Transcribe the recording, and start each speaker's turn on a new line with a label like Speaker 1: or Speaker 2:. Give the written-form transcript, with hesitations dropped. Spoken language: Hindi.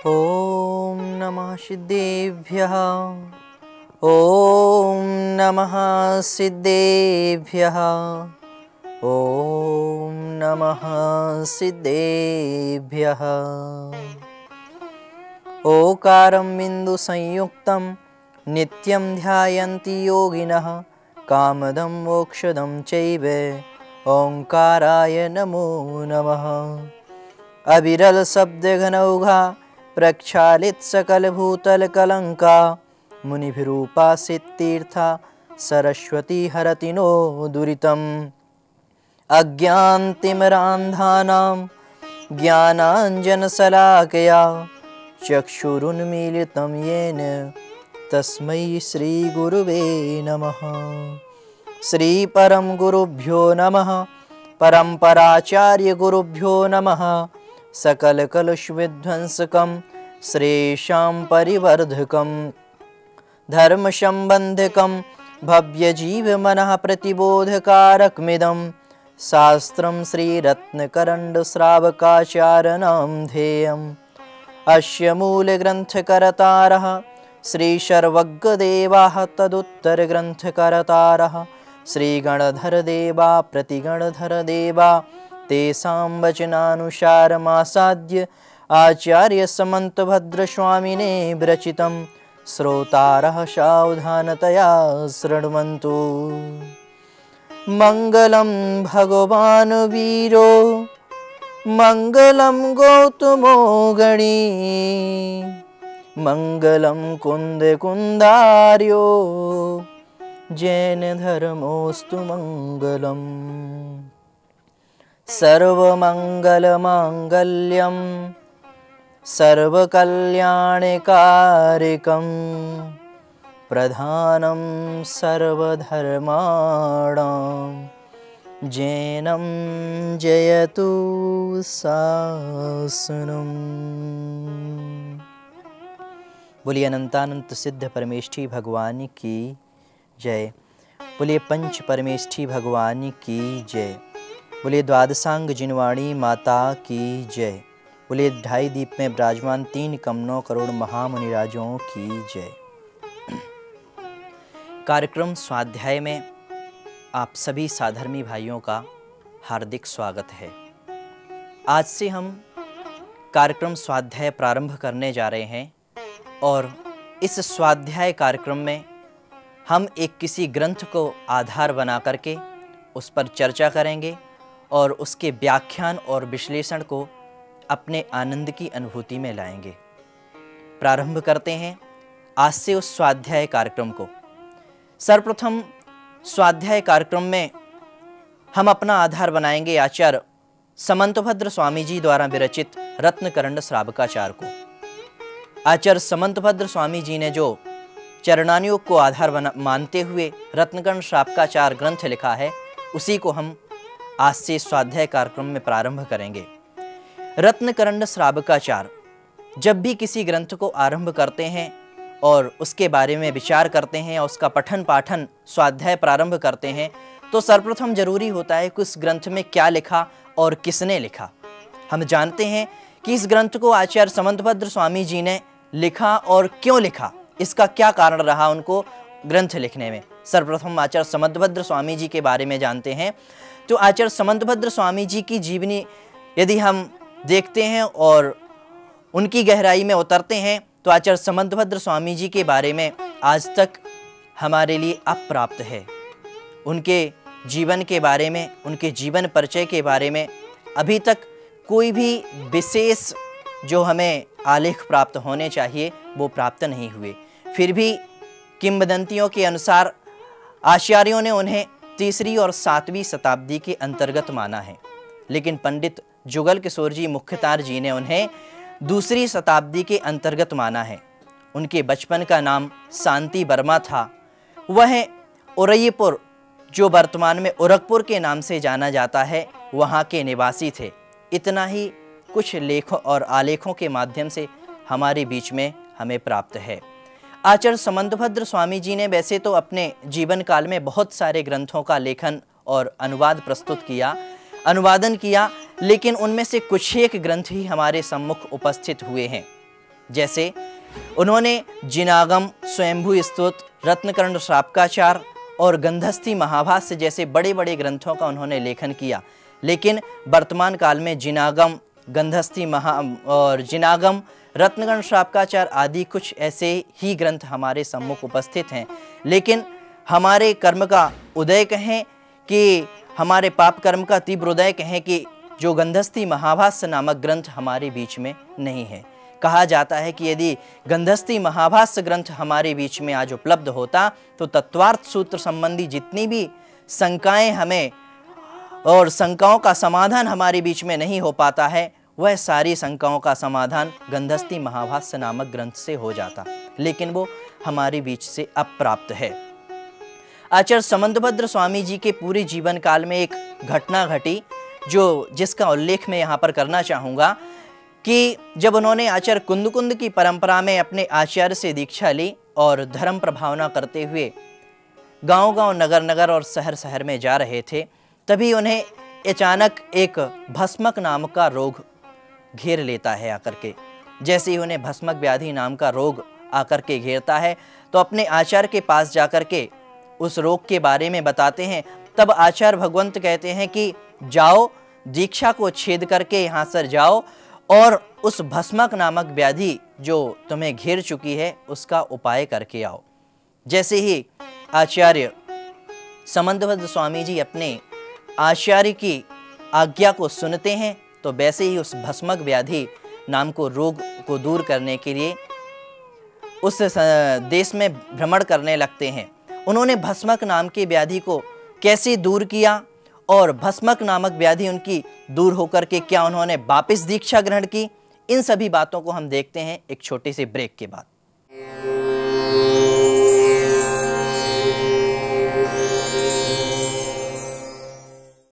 Speaker 1: ॐ नमः सिद्धेभ्यः। ॐ नमः सिद्धेभ्यः। ॐ नमः सिद्धेभ्यः। ओकारं बिन्दुसंयुक्तं नित्यं ध्यायन्ति योगिनः कामदं मोक्षदं चैव ओंकाराय नमो नमः। अविरल शब्द घनौघा प्रक्षालित सकल भूतल कलंका मुनिभिरूपासित तीर्था सरस्वती हरति नो दुरितम्। अज्ञानतिमिरान्धानां ज्ञानाञ्जनशलाकया चक्षुरुन्मीलितं येन तस्मै श्रीगुरुवे नमः। श्रीपरम गुरुभ्यो नमः। परम्पराचार्य गुरुभ्यो नमः। सकल कलुष विध्वंसकं श्रेषां परिवर्धकं धर्म संबंधकं भव्य जीव मनः प्रतिबोधकारकमिदं शास्त्रं श्रीरत्नकरण्ड श्रावकाचार्याणां ध्येयम्। अस्य मूलग्रन्थकर्तारः श्री सर्वज्ञदेवाः तदुत्तरग्रन्थकर्तारः श्रीगणधरदेवा प्रतिगणधरदेवा तेषां वचनानुसारमासाद्य आचार्य समन्तभद्रस्वामिने विरचितं श्रोतारः सावधानतया शृण्वन्तु। मङ्गलं भगवान् वीरो मङ्गलं गौतमो गणी मङ्गलं कुन्दकुन्दार्यो जैन धर्मोस्तु मङ्गलम्। सर्वमङ्गलमाङ्गल्यं सर्वकल्याणकारिकं प्रधानं सर्वधर्माणां जैनं जयतु शासनम्। बोलिए अनंतानंत सिद्ध परमेष्ठी भगवान की जय। बोलिए पंच परमेष्ठी भगवान की जय। बोलिए द्वादशांग जिनवाणी माता की जय। बोलिए ढाई दीप में विराजमान 3 कमनों करोड़ महामुनिराजों की जय। कार्यक्रम स्वाध्याय में आप सभी साधर्मी भाइयों का हार्दिक स्वागत है। आज से हम कार्यक्रम स्वाध्याय प्रारंभ करने जा रहे हैं और इस स्वाध्याय कार्यक्रम में हम एक किसी ग्रंथ को आधार बना करके उस पर चर्चा करेंगे और उसके व्याख्यान और विश्लेषण को अपने आनंद की अनुभूति में लाएंगे। प्रारंभ करते हैं आज से उस स्वाध्याय कार्यक्रम को। सर्वप्रथम स्वाध्याय कार्यक्रम में हम अपना आधार बनाएंगे आचार्य समंतभद्र स्वामी जी द्वारा विरचित रत्नकरण्ड श्रावकाचार को। आचार्य समंतभद्र स्वामी जी ने जो चरणानुयोग को आधार मानते हुए रत्नकरण्ड श्रावकाचार ग्रंथ लिखा है, उसी को हम आज से स्वाध्याय कार्यक्रम में प्रारंभ करेंगे। रत्नकरण्ड श्रावकाचार, जब भी किसी ग्रंथ को आरंभ करते हैं और उसके बारे में विचार करते हैं और उसका पठन पाठन स्वाध्याय प्रारंभ करते हैं, तो सर्वप्रथम जरूरी होता है कि उस ग्रंथ में क्या लिखा और किसने लिखा। हम जानते हैं कि इस ग्रंथ को आचार्य समंतभद्र स्वामी जी ने लिखा और क्यों लिखा, इसका क्या कारण रहा उनको ग्रंथ लिखने में। सर्वप्रथम आचार्य समंतभद्र स्वामी जी के बारे में जानते हैं। तो आचार्य समंतभद्र स्वामी जी की जीवनी यदि हम देखते हैं और उनकी गहराई में उतरते हैं, तो आचार्य समंतभद्र स्वामी जी के बारे में आज तक हमारे लिए अप्राप्त है। उनके जीवन के बारे में, उनके जीवन परिचय के बारे में अभी तक कोई भी विशेष जो हमें आलेख प्राप्त होने चाहिए वो प्राप्त नहीं हुए। फिर भी किंवदंतियों के अनुसार आचार्यों ने उन्हें 3री और 7वीं शताब्दी के अंतर्गत माना है, लेकिन पंडित जुगल किशोर जी मुख्तार जी ने उन्हें 2री शताब्दी के अंतर्गत माना है। उनके बचपन का नाम शांति वर्मा था। वह उरईपुर, जो वर्तमान में उरगपुर के नाम से जाना जाता है, वहाँ के निवासी थे। इतना ही कुछ लेखों और आलेखों के माध्यम से हमारे बीच में हमें प्राप्त है। आचार्य समंतभद्र स्वामी जी ने वैसे तो अपने जीवन काल में बहुत सारे ग्रंथों का लेखन और अनुवादन किया, लेकिन उनमें से कुछ एक ग्रंथ ही हमारे सम्मुख उपस्थित हुए हैं। जैसे उन्होंने जिनागम, स्वयंभू स्तोत्र, रत्नकर्ण श्रापकाचार और गंधस्थी महाभाष्य जैसे बड़े बड़े ग्रंथों का उन्होंने लेखन किया। लेकिन वर्तमान काल में जिनागम, जिनागम, रत्नकर्ण श्रापकाचार आदि कुछ ऐसे ही ग्रंथ हमारे सम्मुख उपस्थित हैं। लेकिन हमारे कर्म का उदय कहें कि हमारे पाप कर्म का तीव्र उदय कहें कि जो गंधस्थी महाभाष्य नामक ग्रंथ हमारे बीच में नहीं है। कहा जाता है कि यदि गंधस्थी महाभाष्य ग्रंथ हमारे बीच में आज उपलब्ध होता तो तत्वार्थ सूत्र संबंधी जितनी भी शंकाएं हमें और शंकाओं का समाधान हमारे बीच में नहीं हो पाता है, वह सारी शंकाओं का समाधान गंधस्थी महाभाष्य नामक ग्रंथ से हो जाता, लेकिन वो हमारे बीच से अप्राप्त है। आचार्य समंतभद्र स्वामी जी के पूरे जीवन काल में एक घटना घटी जिसका उल्लेख मैं यहाँ पर करना चाहूँगा कि जब उन्होंने आचार्य कुंद की परंपरा में अपने आचार्य से दीक्षा ली और धर्म प्रभावना करते हुए गांव-गांव, नगर-नगर और शहर-शहर में जा रहे थे, तभी उन्हें अचानक एक भस्मक नाम का रोग घेर लेता है आकर के। जैसे ही उन्हें भस्मक व्याधि नाम का रोग आकर के घेरता है तो अपने आचार्य के पास जाकर के उस रोग के बारे में बताते हैं। तब आचार्य भगवंत कहते हैं कि जाओ, दीक्षा को छेद करके यहाँ से जाओ और उस भस्मक नामक व्याधि जो तुम्हें घेर चुकी है उसका उपाय करके आओ। जैसे ही आचार्य समंतभद्र स्वामी जी अपने आचार्य की आज्ञा को सुनते हैं तो वैसे ही उस भस्मक व्याधि नाम को रोग को दूर करने के लिए उस देश में भ्रमण करने लगते हैं। उन्होंने भस्मक नाम के व्याधि को कैसे दूर किया और भस्मक नामक व्याधि उनकी दूर होकर के क्या उन्होंने वापस दीक्षा ग्रहण की, इन सभी बातों को हम देखते हैं एक छोटे से ब्रेक के बाद।